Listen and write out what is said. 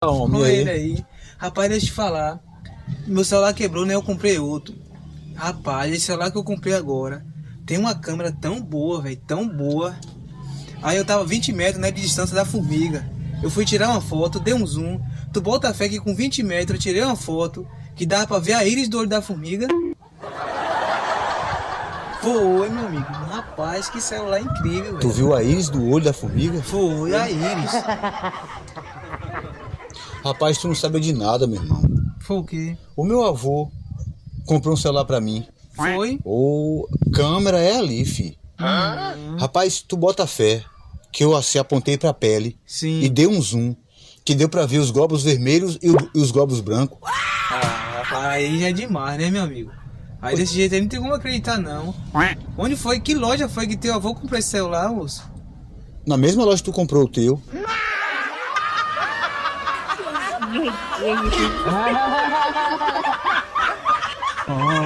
Homem, Com aí. ele aí. Rapaz, deixa eu te falar. Meu celular quebrou, né? Eu comprei outro. Rapaz, esse celular que eu comprei agora tem uma câmera tão boa, velho, tão boa. Aí eu tava 20 metros, né, de distância da formiga. Eu fui tirar uma foto, dei um zoom. Tu bota fé que com 20 metros eu tirei uma foto que dava pra ver a íris do olho da formiga. Foi, meu amigo. Rapaz, que celular incrível, Tu velho. viu a íris do olho da formiga? Foi a íris. Rapaz, tu não sabe de nada, meu irmão. Foi o quê? O meu avô comprou um celular pra mim. Foi? Ô, câmera é ali, fi. Rapaz, tu bota fé que eu assim apontei pra pele Sim. e dei um zoom que deu pra ver os glóbulos vermelhos e os glóbulos brancos. Ah, rapaz, aí já é demais, né, meu amigo? Aí desse jeito aí não tem como acreditar, não. Onde foi? Que loja foi que teu avô comprou esse celular, moço? Na mesma loja que tu comprou o teu. Oh.